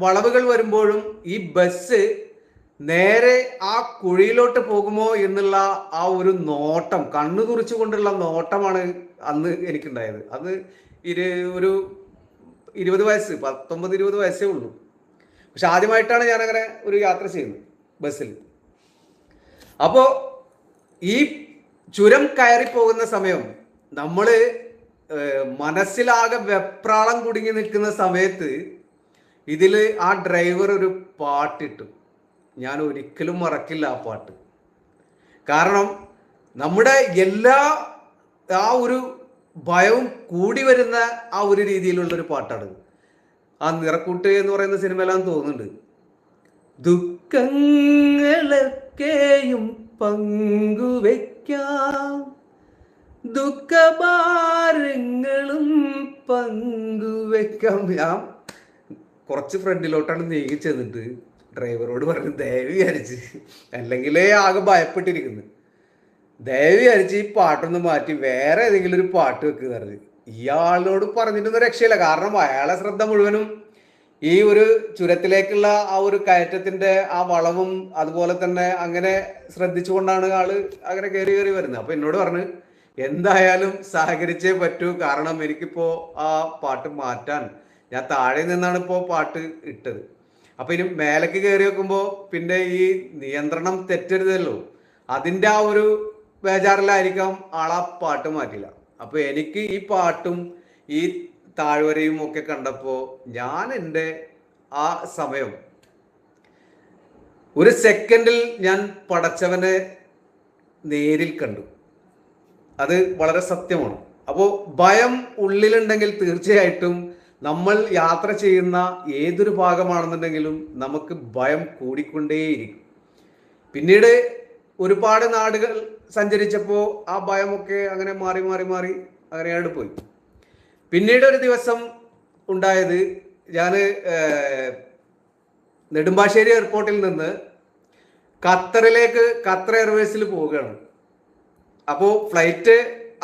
വളവുകൾ വരുമ്പോഴും ഈ ബസ് നേരെ ആ കുഴിയിലോട്ട് പോകുമോ എന്നുള്ള ആ ഒരു നോട്ടം, കണ്ണു തുറിച്ചുകൊണ്ടുള്ള നോട്ടമാണ് അന്ന് എനിക്കുണ്ടായത്. അന്ന് ഒരു 20 വയസ്സ്, 19-20 വയസ്സേ ഉള്ളൂ. പക്ഷെ ആദ്യമായിട്ടാണ് ഞാൻ അങ്ങനെ ഒരു യാത്ര ചെയ്യുന്നത് ബസ്സിൽ. അപ്പോ ഈ ചുരം കയറി പോകുന്ന സമയം നമ്മള് മനസ്സിലാകെ വെപ്രാളം കുടുങ്ങി നിൽക്കുന്ന സമയത്ത് ഇതില് ആ ഡ്രൈവർ ഒരു പാട്ടിട്ടു. ഞാൻ ഒരിക്കലും മറക്കില്ല ആ പാട്ട്. കാരണം നമ്മുടെ എല്ലാ ആ ഒരു ഭയവും കൂടി വരുന്ന ആ ഒരു രീതിയിലുള്ളൊരു പാട്ടാണ്. ആ നിറക്കൂട്ട് എന്ന് പറയുന്ന സിനിമയിലാന്ന് തോന്നുന്നുണ്ട്. ദുഃഖങ്ങളൊക്കെയും പങ്കുവെക്കാം, ദുഃഖഭാരങ്ങളും പങ്കുവെക്കാം. ഞാൻ കുറച്ച് ഫ്രണ്ടിലോട്ടാണ് നീങ്ങി ചെന്നിട്ട് ഡ്രൈവറോട് പറഞ്ഞു, ദയവ് വിചാരിച്ച്, അല്ലെങ്കിലേ ആകെ ഭയപ്പെട്ടിരിക്കുന്നു, ദയവ് വിചാരിച്ച് ഈ പാട്ടൊന്ന് മാറ്റി വേറെ ഏതെങ്കിലും ഒരു പാട്ട് വെക്കുക പറഞ്ഞു. ഇയാളോട് പറഞ്ഞിട്ടൊന്നും രക്ഷയില്ല. കാരണം അയാളെ ശ്രദ്ധ മുഴുവനും ഈ ഒരു ചുരത്തിലേക്കുള്ള ആ ഒരു കയറ്റത്തിന്റെ ആ വളവും അതുപോലെ തന്നെ അങ്ങനെ ശ്രദ്ധിച്ചുകൊണ്ടാണ് ആള് അങ്ങനെ കയറി കയറി വരുന്നത്. അപ്പൊ എന്നോട് പറഞ്ഞു, എന്തായാലും സഹകരിച്ചേ പറ്റൂ, കാരണം എനിക്കിപ്പോ ആ പാട്ട് മാറ്റാൻ, ഞാൻ താഴെ നിന്നാണ് ഇപ്പോ പാട്ട് ഇട്ടത്. അപ്പൊ ഇനി മേലേക്ക് കയറി വെക്കുമ്പോ പിന്നെ ഈ നിയന്ത്രണം തെറ്റരുതല്ലോ, അതിന്റെ ആ ഒരു ബേജാറിലായിരിക്കാം ആളാ പാട്ട് മാറ്റില്ല. അപ്പൊ എനിക്ക് ഈ പാട്ടും ഈ താഴ്വരയും ഒക്കെ കണ്ടപ്പോ ഞാൻ എൻ്റെ ആ സമയം ഒരു സെക്കൻഡിൽ ഞാൻ പടച്ചവനെ നേരിൽ കണ്ടു. അത് വളരെ സത്യമാണ്. അപ്പോൾ ഭയം ഉള്ളിലുണ്ടെങ്കിൽ തീർച്ചയായിട്ടും നമ്മൾ യാത്ര ചെയ്യുന്ന ഏതൊരു ഭാഗമാണെന്നുണ്ടെങ്കിലും നമുക്ക് ഭയം കൂടിക്കൊണ്ടേയിരിക്കും. പിന്നീട് ഒരുപാട് നാടുകൾ സഞ്ചരിച്ചപ്പോൾ ആ ഭയമൊക്കെ അങ്ങനെ മാറി മാറി മാറി അങ്ങനെയായിട്ട് പോയി. പിന്നീട് ഒരു ദിവസം ഉണ്ടായത്, ഞാൻ നെടുമ്പാശ്ശേരി എയർപോർട്ടിൽ നിന്ന് ഖത്തർ എയർവേസിൽ പോവുകയാണ്. അപ്പോൾ ഫ്ലൈറ്റ്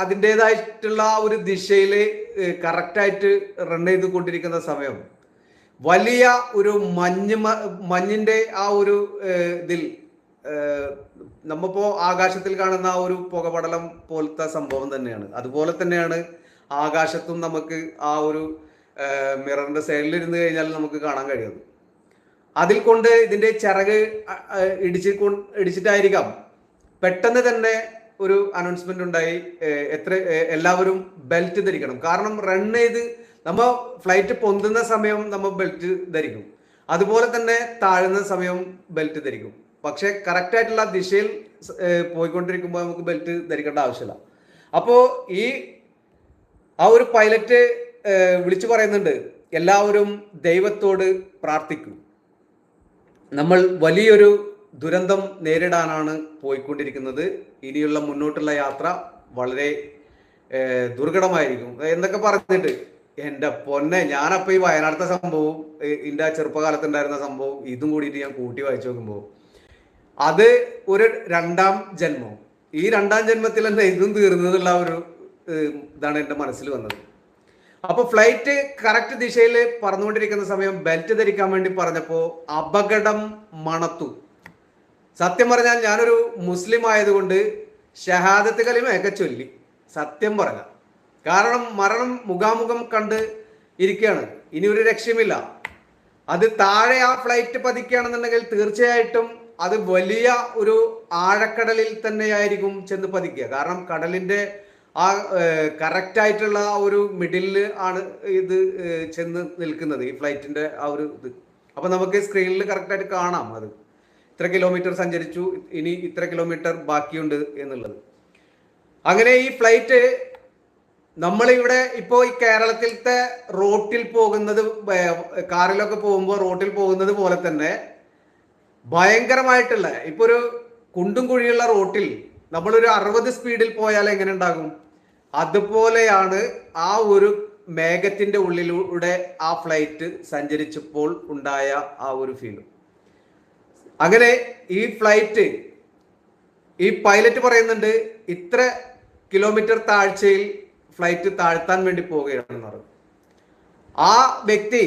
അതിൻ്റെതായിട്ടുള്ള ഒരു ദിശയിൽ കറക്റ്റായിട്ട് റൺ ചെയ്തുകൊണ്ടിരിക്കുന്ന സമയം വലിയ ഒരു മഞ്ഞിന്റെ ആ ഒരു ഇതിൽ നമ്മിപ്പോ ആകാശത്തിൽ കാണുന്ന ആ ഒരു പുകപടലം പോലത്തെ സംഭവം തന്നെയാണ്. അതുപോലെ തന്നെയാണ് ആകാശത്തും നമുക്ക് ആ ഒരു മിററിന്റെ സൈഡിൽ ഇരുന്ന് കഴിഞ്ഞാൽ നമുക്ക് കാണാൻ കഴിയുന്നത്. അതിൽ കൊണ്ട് ഇതിന്റെ ചിറക് ഇടിച്ചിട്ടായിരിക്കാം പെട്ടെന്ന് തന്നെ ഒരു അനൗൺസ്മെന്റ് ഉണ്ടായി, എല്ലാവരും ബെൽറ്റ് ധരിക്കണം. കാരണം റൺ ചെയ്ത് നമ്മ ഫ്ലൈറ്റ് പൊന്തുന്ന സമയം നമ്മൾ ബെൽറ്റ് ധരിക്കും, അതുപോലെ തന്നെ താഴുന്ന സമയം ബെൽറ്റ് ധരിക്കും. പക്ഷെ കറക്റ്റ് ആയിട്ടുള്ള ദിശയിൽ പോയിക്കൊണ്ടിരിക്കുമ്പോൾ നമുക്ക് ബെൽറ്റ് ധരിക്കേണ്ട ആവശ്യമില്ല. അപ്പോൾ ഈ ആ ഒരു പൈലറ്റ് വിളിച്ചു പറയുന്നുണ്ട്, എല്ലാവരും ദൈവത്തോട് പ്രാർത്ഥിക്കൂ, നമ്മൾ വലിയൊരു ദുരന്തം നേരിടാനാണ് പോയിക്കൊണ്ടിരിക്കുന്നത്, ഇനിയുള്ള മുന്നോട്ടുള്ള യാത്ര വളരെ ദുർഘടമായിരിക്കും എന്നൊക്കെ പറഞ്ഞിട്ട്, എൻ്റെ പൊന്നെ, ഞാനപ്പോൾ ഈ വയനാട്ടിലത്തെ സംഭവവും എൻ്റെ ചെറുപ്പകാലത്തുണ്ടായിരുന്ന സംഭവം ഇതും കൂടിയിട്ട് ഞാൻ കൂട്ടി വായിച്ചു നോക്കുമ്പോൾ അത് ഒരു രണ്ടാം ജന്മം. ഈ രണ്ടാം ജന്മത്തിൽ തന്നെ ഇതും തീർന്നതുള്ള ഒരു ഇതാണ് എൻ്റെ മനസ്സിൽ വന്നത്. അപ്പൊ ഫ്ലൈറ്റ് കറക്റ്റ് ദിശയിൽ പറന്നുകൊണ്ടിരിക്കുന്ന സമയം ബെൽറ്റ് ധരിക്കാൻ വേണ്ടി പറഞ്ഞപ്പോൾ അപകടം മണത്തു. സത്യം പറഞ്ഞാൽ ഞാനൊരു മുസ്ലിം ആയതുകൊണ്ട് ഷഹാദത്ത് കലിമയൊക്കെ ചൊല്ലി, സത്യം പറഞ്ഞ, കാരണം മരണം മുഖാമുഖം കണ്ട് ഇരിക്കുകയാണ്, ഇനി ഒരു രക്ഷയുമില്ല. അത് താഴെ ആ ഫ്ലൈറ്റ് പതിക്കുകയാണെന്നുണ്ടെങ്കിൽ തീർച്ചയായിട്ടും അത് വലിയ ഒരു ആഴക്കടലിൽ തന്നെയായിരിക്കും ചെന്ന് പതിക്കുക. കാരണം കടലിന്റെ ആ കറക്റ്റ് ആയിട്ടുള്ള ആ ഒരു മിഡിലിൽ ആണ് ഇത് ചെന്ന് നിൽക്കുന്നത്, ഈ ഫ്ലൈറ്റിന്റെ ആ ഒരു ഇത്. അപ്പൊ നമുക്ക് സ്ക്രീനിൽ കറക്റ്റായിട്ട് കാണാം അത് ഇത്ര കിലോമീറ്റർ സഞ്ചരിച്ചു, ഇനി ഇത്ര കിലോമീറ്റർ ബാക്കിയുണ്ട് എന്നുള്ളത്. അങ്ങനെ ഈ ഫ്ലൈറ്റ് നമ്മളിവിടെ ഇപ്പോൾ ഈ കേരളത്തിലത്തെ റോട്ടിൽ പോകുന്നത്, കാറിലൊക്കെ പോകുമ്പോൾ റോട്ടിൽ പോകുന്നത് പോലെ തന്നെ ഭയങ്കരമായിട്ടുള്ള, ഇപ്പൊ ഒരു കുണ്ടും കുഴിയുള്ള റോട്ടിൽ നമ്മളൊരു 60 സ്പീഡിൽ പോയാൽ എങ്ങനെ ഉണ്ടാകും, അതുപോലെയാണ് ആ ഒരു മേഘത്തിന്റെ ഉള്ളിലൂടെ ആ ഫ്ലൈറ്റ് സഞ്ചരിച്ചപ്പോൾ ഉണ്ടായ ആ ഒരു ഫീൽ. അങ്ങനെ ഈ ഫ്ലൈറ്റ്, ഈ പൈലറ്റ് പറയുന്നുണ്ട് ഇത്ര കിലോമീറ്റർ താഴ്ചയിൽ ഫ്ലൈറ്റ് താഴ്ത്താൻ വേണ്ടി പോവുകയാണെന്ന് പറഞ്ഞു. ആ വ്യക്തി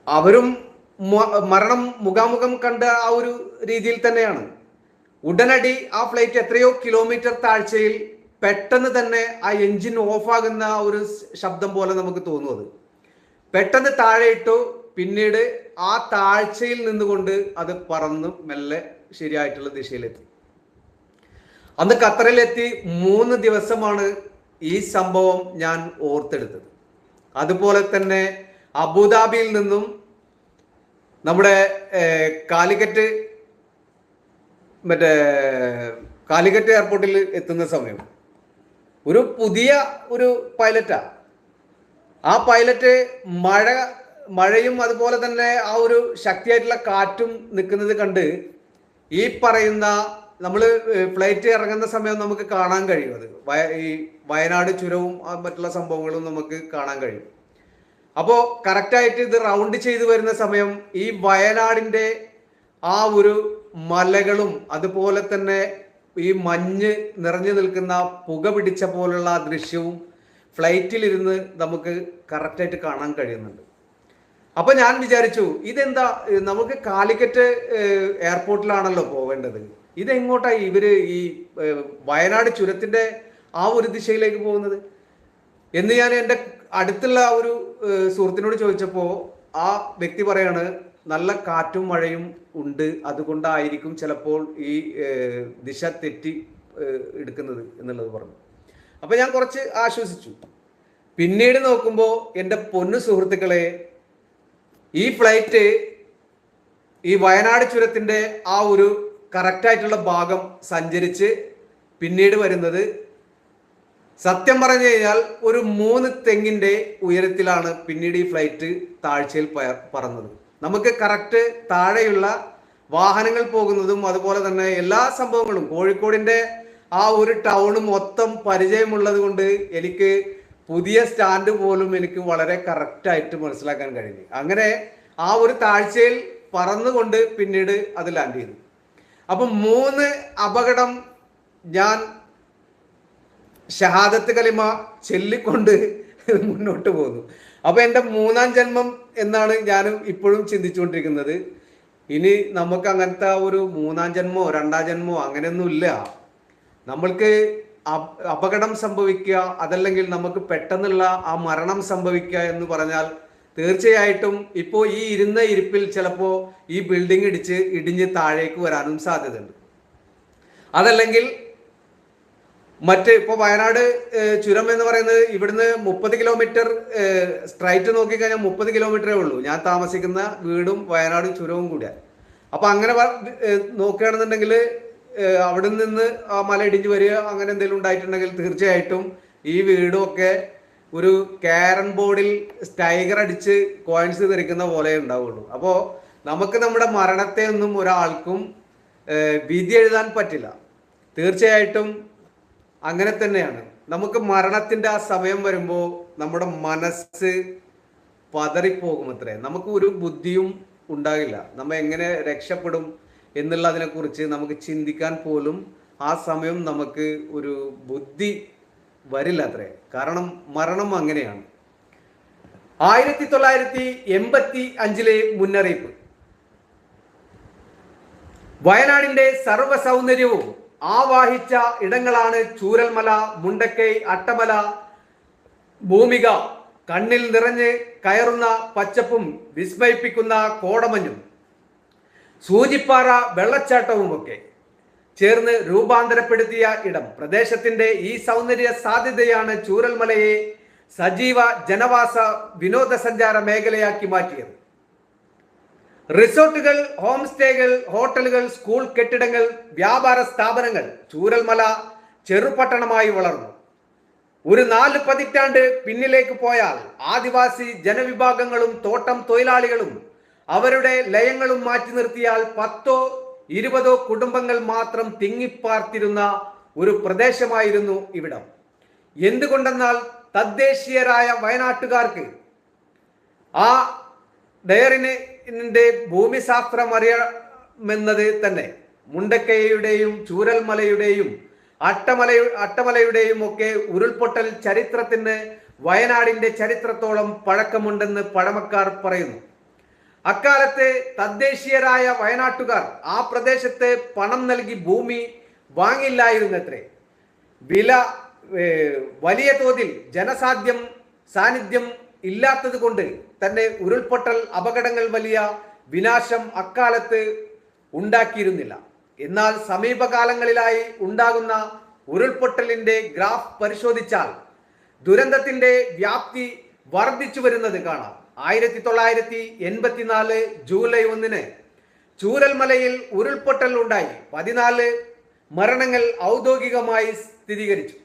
അവരും മരണം മുഖാമുഖം കണ്ട ആ ഒരു രീതിയിൽ തന്നെയാണ്. ഉടനടി ആ ഫ്ലൈറ്റ് എത്രയോ കിലോമീറ്റർ താഴ്ചയിൽ പെട്ടെന്ന് തന്നെ ആ എഞ്ചിൻ ഓഫാകുന്ന ഒരു ശബ്ദം പോലെ നമുക്ക് തോന്നുന്നത്. പെട്ടെന്ന് താഴെ ഇട്ടു. പിന്നീട് ആ താഴ്ചയിൽ നിന്നുകൊണ്ട് അത് പറന്ന് മെല്ലെ ശരിയായിട്ടുള്ള ദിശയിലെത്തി. അന്ന് ഖത്തറിലെത്തി 3 ദിവസമാണ് ഈ സംഭവം ഞാൻ ഓർത്തെടുത്തത്. അതുപോലെ തന്നെ അബുദാബിയിൽ നിന്നും നമ്മുടെ കാലിക്കറ്റ് എയർപോർട്ടിൽ എത്തുന്ന സമയം ഒരു പുതിയ ഒരു പൈലറ്റാ. ആ പൈലറ്റ് മഴയും അതുപോലെ തന്നെ ആ ഒരു ശക്തിയായിട്ടുള്ള കാറ്റും നിൽക്കുന്നത് കണ്ട് ഈ പറയുന്ന നമ്മൾ ഫ്ലൈറ്റ് ഇറങ്ങുന്ന സമയം നമുക്ക് കാണാൻ കഴിയും. അത് ഈ വയനാട് ചുരവും മറ്റുള്ള സംഭവങ്ങളും നമുക്ക് കാണാൻ കഴിയും. അപ്പോൾ കറക്റ്റായിട്ട് ഇത് റൗണ്ട് ചെയ്ത് വരുന്ന സമയം ഈ വയനാടിൻ്റെ ആ ഒരു മലകളും അതുപോലെ തന്നെ ഈ മഞ്ഞ് നിറഞ്ഞു നിൽക്കുന്ന പുക പിടിച്ച പോലുള്ള ദൃശ്യവും ഫ്ലൈറ്റിലിരുന്ന് നമുക്ക് കറക്റ്റായിട്ട് കാണാൻ കഴിയുന്നുണ്ട്. അപ്പൊ ഞാൻ വിചാരിച്ചു, ഇതെന്താ, നമുക്ക് കാലിക്കറ്റ് എയർപോർട്ടിലാണല്ലോ പോവേണ്ടത്, ഇതെങ്ങോട്ടായി ഇവര് ഈ വയനാട് ചുരത്തിന്റെ ആ ഒരു ദിശയിലേക്ക് പോകുന്നത് എന്ന് ഞാൻ എൻ്റെ അടുത്തുള്ള ആ ഒരു സുഹൃത്തിനോട് ചോദിച്ചപ്പോൾ ആ വ്യക്തി പറയാണ്, നല്ല കാറ്റും മഴയും ഉണ്ട്, അതുകൊണ്ടായിരിക്കും ചിലപ്പോൾ ഈ ദിശ തെറ്റി എടുക്കുന്നത് എന്നുള്ളത് പറഞ്ഞു. അപ്പൊ ഞാൻ കുറച്ച് ആശ്വസിച്ചു. പിന്നീട് നോക്കുമ്പോൾ എൻ്റെ പൊന്നു സുഹൃത്തുക്കളെ, ഈ ഫ്ലൈറ്റ് ഈ വയനാട് ചുരത്തിന്റെ ആ ഒരു കറക്റ്റായിട്ടുള്ള ഭാഗം സഞ്ചരിച്ച് പിന്നീട് വരുന്നത് സത്യം പറഞ്ഞു കഴിഞ്ഞാൽ ഒരു 3 തെങ്ങിന്റെ ഉയരത്തിലാണ് പിന്നീട് ഈ ഫ്ലൈറ്റ് താഴ്ചയിൽ പറന്നത്. നമുക്ക് കറക്റ്റ് താഴെയുള്ള വാഹനങ്ങൾ പോകുന്നതും അതുപോലെ തന്നെ എല്ലാ സംഭവങ്ങളും കോഴിക്കോടിന്റെ ആ ഒരു ടൗൺ മൊത്തം പരിചയമുള്ളത് കൊണ്ട് എനിക്ക് പുതിയ സ്റ്റാൻഡ് പോലും എനിക്ക് വളരെ കറക്റ്റായിട്ട് മനസ്സിലാക്കാൻ കഴിഞ്ഞു. അങ്ങനെ ആ ഒരു താഴ്ചയിൽ പറന്നുകൊണ്ട് പിന്നീട് അത് ലാൻഡ് ചെയ്തു. അപ്പം 3 അപകടം ഞാൻ ഷഹാദത്ത് കലിമ ചൊല്ലിക്കൊണ്ട് മുന്നോട്ട് പോകുന്നു. അപ്പൊ എൻ്റെ 3ാം ജന്മം എന്നാണ് ഞാൻ ഇപ്പോഴും ചിന്തിച്ചുകൊണ്ടിരിക്കുന്നത്. ഇനി നമുക്ക് അങ്ങനത്തെ ഒരു 3ാം ജന്മോ 2ാം ജന്മോ അങ്ങനെയൊന്നും ഇല്ല. നമ്മൾക്ക് അപകടം സംഭവിക്കുക, അതല്ലെങ്കിൽ നമുക്ക് പെട്ടെന്നുള്ള ആ മരണം സംഭവിക്കുക എന്ന് പറഞ്ഞാൽ തീർച്ചയായിട്ടും ഇപ്പോൾ ഈ ഇരുന്ന ഇരിപ്പിൽ ചിലപ്പോൾ ഈ ബിൽഡിംഗ് ഇടിഞ്ഞ് താഴേക്ക് വരാനും സാധ്യതയുണ്ട്. അതല്ലെങ്കിൽ ഇപ്പോൾ വയനാട് ചുരം എന്ന് പറയുന്നത് ഇവിടുന്ന് 30 കിലോമീറ്റർ സ്ട്രൈറ്റ് നോക്കിക്കഴിഞ്ഞാൽ 30 കിലോമീറ്ററേ ഉള്ളൂ ഞാൻ താമസിക്കുന്ന വീടും വയനാട് ചുരവും കൂടിയ. അപ്പൊ അങ്ങനെ നോക്കുകയാണെന്നുണ്ടെങ്കിൽ അവിടെ നിന്ന് ആ മല ഇടിഞ്ഞു വരിക അങ്ങനെ എന്തെങ്കിലും ഉണ്ടായിട്ടുണ്ടെങ്കിൽ തീർച്ചയായിട്ടും ഈ വീടും ഒക്കെ ഒരു ക്യാരൻ ബോർഡിൽ സ്റ്റൈഗർ അടിച്ച് കോയിൻസ് തെറിക്കുന്ന പോലെ ഉണ്ടാവുള്ളൂ. അപ്പോൾ നമുക്ക് നമ്മുടെ മരണത്തെ ഒന്നും ഒരാൾക്കും വിധി എഴുതാൻ പറ്റില്ല. തീർച്ചയായിട്ടും അങ്ങനെ തന്നെയാണ്. നമുക്ക് മരണത്തിന്റെ ആ സമയം വരുമ്പോൾ നമ്മുടെ മനസ്സ് പതറിപ്പോകുമത്രേ. നമുക്ക് ഒരു ബുദ്ധിയും ഉണ്ടാകില്ല. നമ്മ എങ്ങനെ രക്ഷപ്പെടും എന്നുള്ളതിനെ കുറിച്ച് നമുക്ക് ചിന്തിക്കാൻ പോലും ആ സമയം നമുക്ക് ഒരു ബുദ്ധി വരില്ല അത്രേ. കാരണം മരണം അങ്ങനെയാണ്. 1985 മുന്നറിയിപ്പ്. വയനാടിന്റെ സർവ്വ സൗന്ദര്യവും ആവാഹിച്ച ഇടങ്ങളാണ് ചൂരൽമല, മുണ്ടക്കൈ, അട്ടമല, ഭൂമിക. കണ്ണിൽ നിറഞ്ഞ് കയറുന്ന പച്ചപ്പും വിസ്മയിപ്പിക്കുന്ന കോടമഞ്ഞും സൂചിപ്പാറ വെള്ളച്ചാട്ടവുമൊക്കെ ചേർന്ന് രൂപാന്തരപ്പെടുത്തിയ ഇടം. പ്രദേശത്തിന്റെ ഈ സൗന്ദര്യ സാധ്യതയാണ് ചൂരൽമലയെ സജീവ ജനവാസ വിനോദസഞ്ചാര മേഖലയാക്കി മാറ്റിയത്. റിസോർട്ടുകൾ, ഹോം സ്റ്റേകൾ, ഹോട്ടലുകൾ, സ്കൂൾ കെട്ടിടങ്ങൾ, വ്യാപാര സ്ഥാപനങ്ങൾ. ചൂരൽമല ചെറുപട്ടണമായി വളർന്നു. ഒരു 4 പതിറ്റാണ്ട് പിന്നിലേക്ക് പോയാൽ ആദിവാസി ജനവിഭാഗങ്ങളും തോട്ടം തൊഴിലാളികളും അവരുടെ ലയങ്ങളും മാറ്റി നിർത്തിയാൽ 10ഓ 20ഓ കുടുംബങ്ങൾ മാത്രം തിങ്ങിപ്പാർത്തിരുന്ന ഒരു പ്രദേശമായിരുന്നു ഇവിടം. എന്തുകൊണ്ടെന്നാൽ തദ്ദേശീയരായ വയനാട്ടുകാർക്ക് ആ ഡയറിന്റെ ഭൂമിശാസ്ത്രം അറിയാമെന്നത് തന്നെ. മുണ്ടക്കൈയുടെയും ചൂരൽമലയുടെയും അട്ടമലയുടെയും ഒക്കെ ഉരുൾപൊട്ടൽ ചരിത്രത്തിന് വയനാടിന്റെ ചരിത്രത്തോളം പഴക്കമുണ്ടെന്ന് പഴമക്കാർ പറയുന്നു. അക്കാലത്ത് തദ്ദേശീയരായ വയനാട്ടുകാർ ആ പ്രദേശത്ത് പണം നൽകി ഭൂമി വാങ്ങില്ലായിരുന്നത്രേ. വില വലിയ തോതിൽ സാന്നിധ്യം ഇല്ലാത്തത് കൊണ്ട് തന്നെ ഉരുൾപൊട്ടൽ അപകടങ്ങൾ വലിയ വിനാശം അക്കാലത്ത് ഉണ്ടാക്കിയിരുന്നില്ല. എന്നാൽ സമീപകാലങ്ങളിലായി ഉണ്ടാകുന്ന ഉരുൾപൊട്ടലിന്റെ ഗ്രാഫ് പരിശോധിച്ചാൽ ദുരന്തത്തിന്റെ വ്യാപ്തി വർദ്ധിച്ചു വരുന്നത് കാണാം. 1984 ജൂലൈ 1 ചൂരൽമലയിൽ ഉരുൾപൊട്ടൽ ഉണ്ടായി. 14 മരണങ്ങൾ ഔദ്യോഗികമായി സ്ഥിരീകരിച്ചു.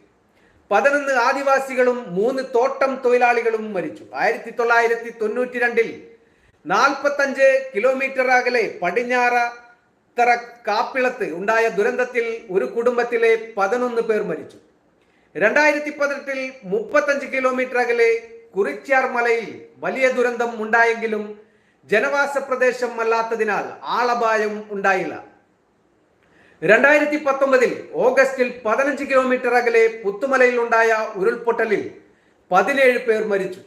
11 ആദിവാസികളും 3 തോട്ടം തൊഴിലാളികളും മരിച്ചു. 1992 45 കിലോമീറ്റർ അകലെ പടിഞ്ഞാറത്തറ കാപ്പിളത്ത് ഉണ്ടായ ദുരന്തത്തിൽ ഒരു കുടുംബത്തിലെ 11 പേർ മരിച്ചു. 2018 35 കിലോമീറ്റർ അകലെ കുറിച്യാർ മലയിൽ വലിയ ദുരന്തം ഉണ്ടായെങ്കിലും ജനവാസ പ്രദേശം അല്ലാത്തതിനാൽ ആളപായം ഉണ്ടായില്ല. 2019 ഓഗസ്റ്റിൽ 15 കിലോമീറ്റർ അകലെ പുത്തുമലയിൽ ഉണ്ടായ ഉരുൾപൊട്ടലിൽ 17 പേർ മരിച്ചു.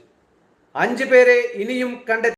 5 പേരെ ഇനിയും കണ്ടെത്തി.